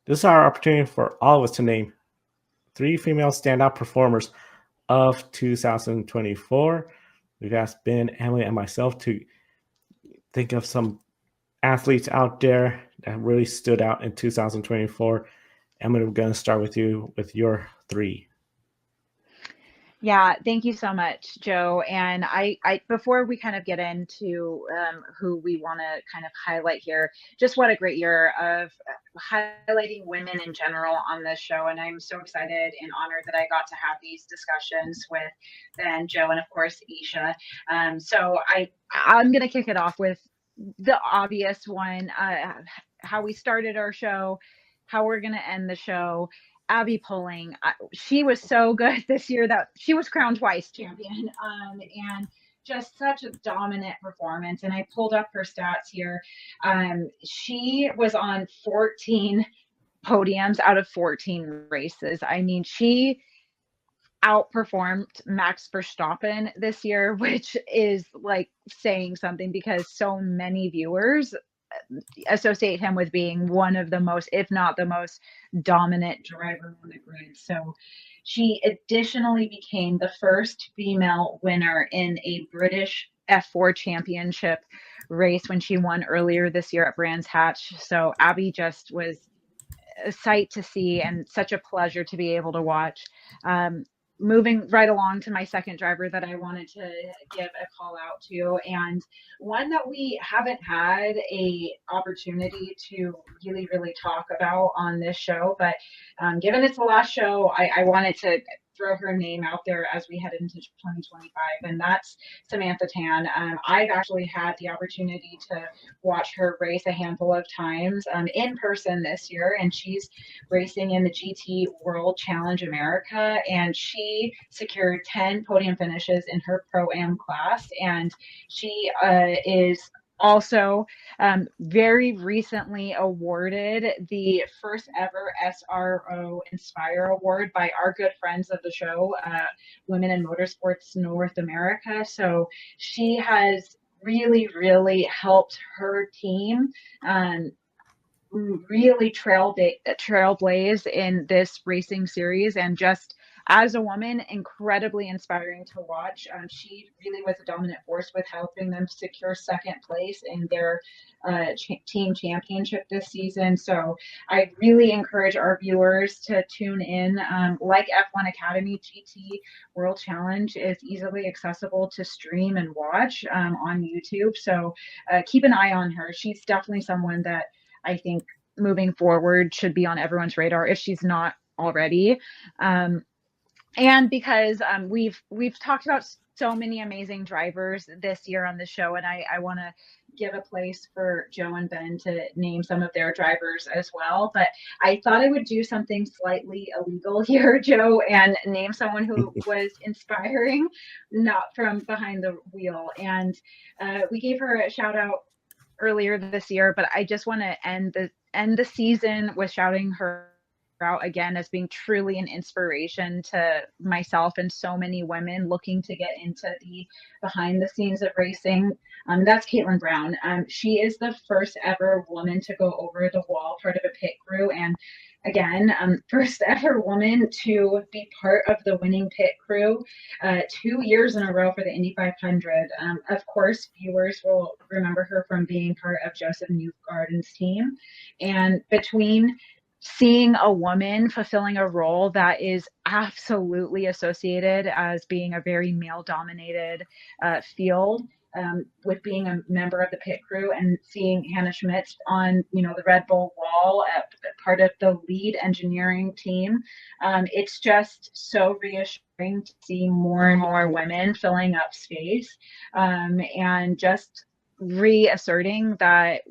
This is our opportunity for all of us to name 3 female standout performers of 2024. We've asked Ben, Emily, and myself to think of some athletes out there that really stood out in 2024. Emily, we're going to start with you with your 3. Yeah, thank you so much, Joe. And I before we kind of get into who we want to kind of highlight here, just what a great year of highlighting women in general on this show. And I'm so excited and honored that I got to have these discussions with Ben, Joe, and of course Isha. I'm gonna kick it off with the obvious one, how we started our show, how we're gonna end the show. Abby Pulling, she was so good this year that she was crowned twice champion, and just such a dominant performance. And I pulled up her stats here. She was on 14 podiums out of 14 races. I mean, she outperformed Max Verstappen this year, which is like saying something because so many viewers associate him with being one of the most, if not the most dominant driver on the grid. So she additionally became the first female winner in a British F4 championship race when she won earlier this year at Brands Hatch. So Abby just was a sight to see and such a pleasure to be able to watch. Moving right along to my second driver that I wanted to give a call out to, and one that we haven't had a opportunity to really talk about on this show, but given it's the last show, I wanted to throw her name out there as we head into 2025, and that's Samantha Tan. I've actually had the opportunity to watch her race a handful of times in person this year, and she's racing in the GT World Challenge America, and she secured 10 podium finishes in her Pro-Am class, and she is also very recently awarded the first ever SRO Inspire Award by our good friends of the show, Women in Motorsports North America. So she has really helped her team really trailblaze in this racing series, and just as a woman, incredibly inspiring to watch. She really was a dominant force with helping them secure second place in their team championship this season. So I really encourage our viewers to tune in. Like F1 Academy, GT World Challenge is easily accessible to stream and watch on YouTube. So keep an eye on her. She's definitely someone that I think moving forward should be on everyone's radar if she's not already. And because we've talked about so many amazing drivers this year on the show, and I want to give a place for Joe and Ben to name some of their drivers as well. But I thought I would do something slightly illegal here, Joe, and name someone who was inspiring, not from behind the wheel. And we gave her a shout out earlier this year, but I just want to end the season with shouting her out again as being truly an inspiration to myself and so many women looking to get into the behind the scenes of racing. That's Caitlin Brown. She is the first ever woman to go over the wall, part of a pit crew, and again, first ever woman to be part of the winning pit crew 2 years in a row for the Indy 500. Of course, viewers will remember her from being part of Joseph Newgarden's team. And between seeing a woman fulfilling a role that is absolutely associated as being a very male-dominated field, with being a member of the pit crew, and seeing Hannah Schmitz on, the Red Bull wall, part of the lead engineering team. It's just so reassuring to see more and more women filling up space, and just reasserting that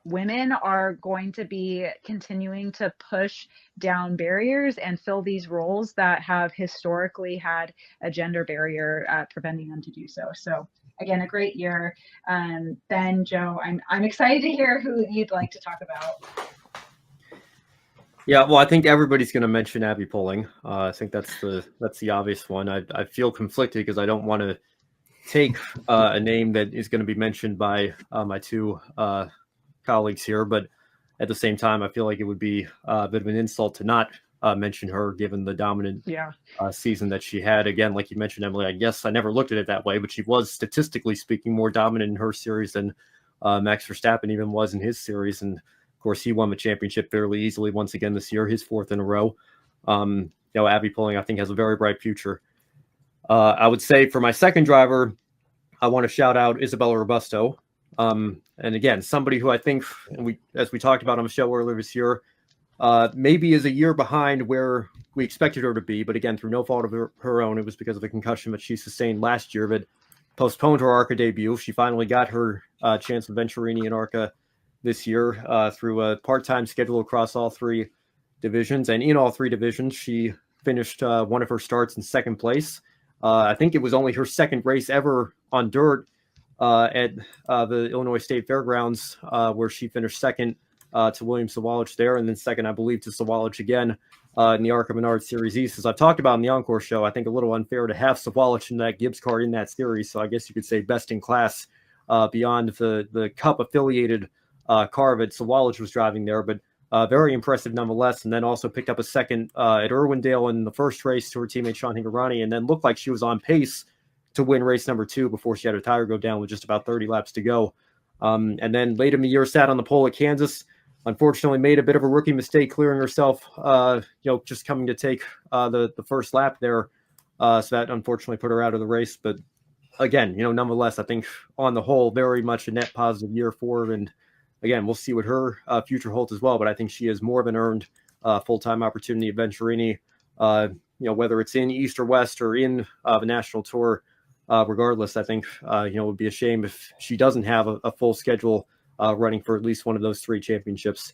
women are going to be continuing to push down barriers and fill these roles that have historically had a gender barrier preventing them to do so. So again, a great year. Ben, Joe, I'm excited to hear who you'd like to talk about. Yeah, well, I think everybody's going to mention Abby Pulling. I think that's the obvious one. I feel conflicted because I don't want to take a name that is going to be mentioned by my two colleagues here, but at the same time, I feel like it would be a bit of an insult to not mention her, given the dominant season that she had. Again, like you mentioned, Emily, I guess I never looked at it that way, but she was, statistically speaking, more dominant in her series than Max Verstappen even was in his series. And of course, he won the championship fairly easily once again this year, his 4th in a row. Abby Pulling, I think, has a very bright future. I would say for my second driver, I want to shout out Isabella Robusto. And again, somebody who I think, and as we talked about on the show earlier this year, maybe is a year behind where we expected her to be, but again, through no fault of her own, it was because of the concussion that she sustained last year that postponed her ARCA debut. She finally got her chance with Venturini and ARCA this year through a part-time schedule across all 3 divisions, and in all 3 divisions, she finished one of her starts in 2nd place. I think it was only her 2nd race ever on dirt at the Illinois State Fairgrounds, where she finished 2nd to William Sawalich there, and then 2nd, I believe, to Sawalich again in the ARCA Menard Series East. As I've talked about in the Encore show, I think a little unfair to have Sawalich in that Gibbs car in that series, so I guess you could say best in class beyond the Cup-affiliated car that Sawalich was driving there, but very impressive nonetheless, and then also picked up a 2nd at Irwindale in the first race to her teammate Sean Hingorani, and then looked like she was on pace to win race number 2 before she had her tire go down with just about 30 laps to go. And then late in the year, sat on the pole at Kansas. Unfortunately, made a bit of a rookie mistake clearing herself, just coming to take the first lap there. So that unfortunately put her out of the race. But again, nonetheless, I think on the whole, very much a net positive year for her. And again, we'll see what her future holds as well. But I think she has more than earned full-time opportunity at Venturini, whether it's in East or West or in the national tour. Regardless, I think, it would be a shame if she doesn't have a full schedule running for at least one of those 3 championships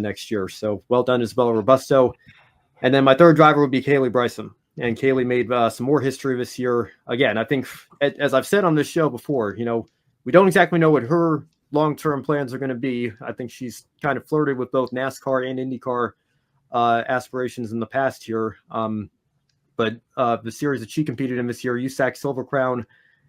next year. So well done, Isabella Robusto. And then my third driver would be Kaylee Bryson. And Kaylee made some more history this year. Again, I think, as I've said on this show before, we don't exactly know what her long-term plans are going to be. I think she's kind of flirted with both NASCAR and IndyCar aspirations in the past year. But the series that she competed in this year, USAC Silver Crown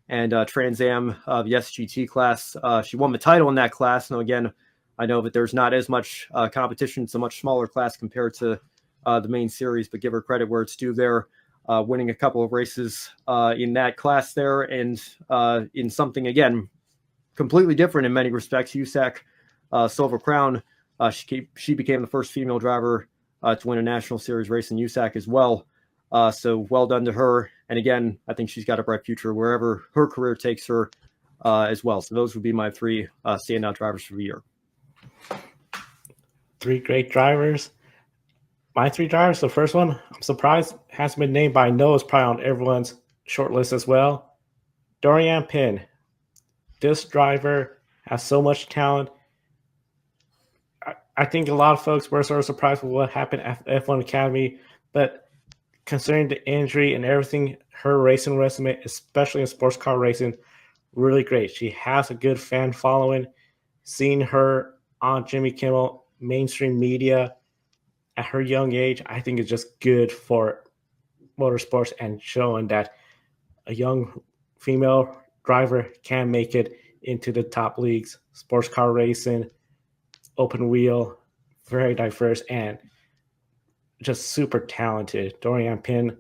and Trans Am, the SGT class, she won the title in that class. Now, again, I know that there's not as much competition. It's a much smaller class compared to the main series, but give her credit where it's due there, winning a couple of races in that class there, and in something, again, completely different in many respects. USAC Silver Crown, she became the first female driver to win a national series race in USAC as well. So well done to her. And again, I think she's got a bright future wherever her career takes her as well. So those would be my 3 standout drivers for the year. 3 great drivers. My 3 drivers, the first one, I'm surprised hasn't been named, but I know it's probably on everyone's short list as well. Dorian Pin. This driver has so much talent. I think a lot of folks were sort of surprised with what happened at F1 Academy, but considering the injury and everything, her racing resume, especially in sports car racing, really great. She has a good fan following. Seeing her on Jimmy Kimmel, mainstream media at her young age, I think is just good for motorsports and showing that a young female driver can make it into the top leagues. Sports car racing, open wheel, very diverse, and just super talented. Dorian Pin,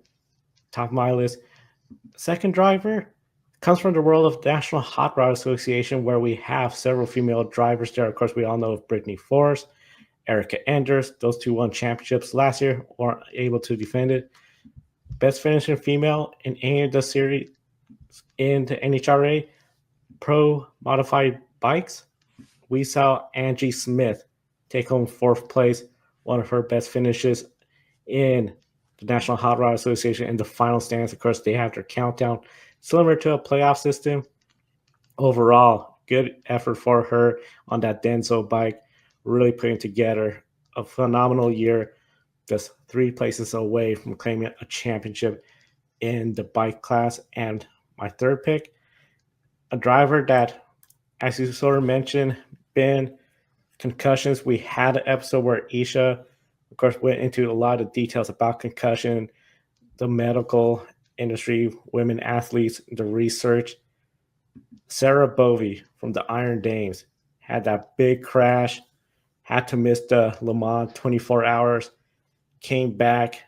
top of my list. Second driver comes from the world of National Hot Rod Association, where we have several female drivers there. Of course, we all know of Brittany Force, Erica Enders. Those 2 won championships last year, weren't able to defend it. Best finishing female in any of the series in the NHRA Pro Modified Bikes. We saw Angie Smith take home 4th place, one of her best finishes in the National Hot Rod Association in the final stands. Of course, they have their countdown, similar to a playoff system. Overall, good effort for her on that Denso bike, really putting together a phenomenal year, just 3 places away from claiming a championship in the bike class. And my third pick, a driver that, as you sort of mentioned, been concussions. We had an episode where Isha, of course, went into a lot of details about concussion, the medical industry, women athletes, the research. Sarah Bovey from the Iron Dames had that big crash, had to miss the Le Mans 24 hours, came back,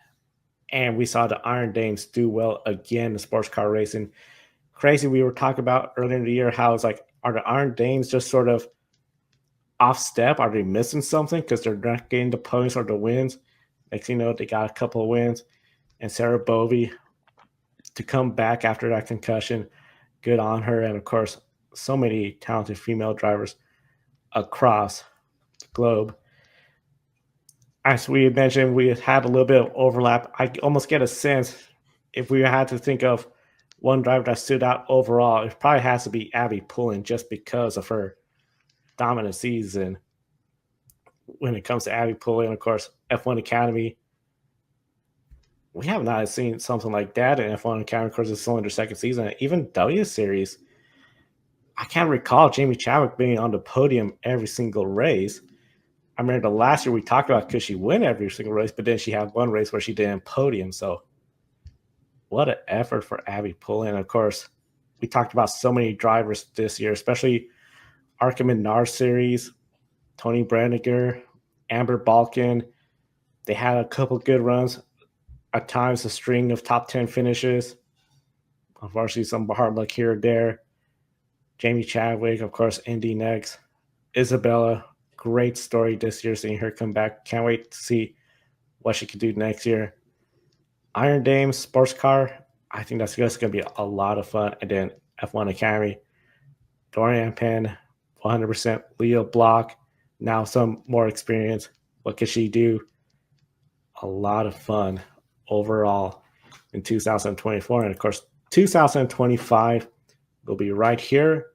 and we saw the Iron Dames do well again in sports car racing. Crazy, we were talking about earlier in the year how it's like, are the Iron Dames just sort of off step? Are they missing something because they're not getting the points or the wins? Next thing you know, they got a couple of wins. And Sarah Bovey to come back after that concussion, good on her. And of course, so many talented female drivers across the globe. As we mentioned, we had a little bit of overlap. I almost get a sense if we had to think of one driver that stood out overall, it probably has to be Abby Pullen just because of her dominant season. When it comes to Abby Pullen, of course, F1 Academy, we have not seen something like that in F1 Academy. Of course, it's only their second season. Even W Series, I can't recall Jamie Chadwick being on the podium every single race. I remember the last year we talked about could she win every single race, but then she had one race where she didn't podium. So what an effort for Abby Pullen. Of course, we talked about so many drivers this year, especially Arkham and NAR Series, Tony Brandiger, Amber Balkan. They had a couple good runs. At times, a string of top 10 finishes. Unfortunately, some hard luck here or there. Jamie Chadwick, of course, Indy next. Isabella, great story this year, seeing her come back. Can't wait to see what she can do next year. Iron Dames, sports car, I think that's just going to be a lot of fun. And then F1 Academy, Dorian Penn, 100%. Leo Block, now some more experience. What can she do? A lot of fun overall in 2024. And of course, 2025 will be right here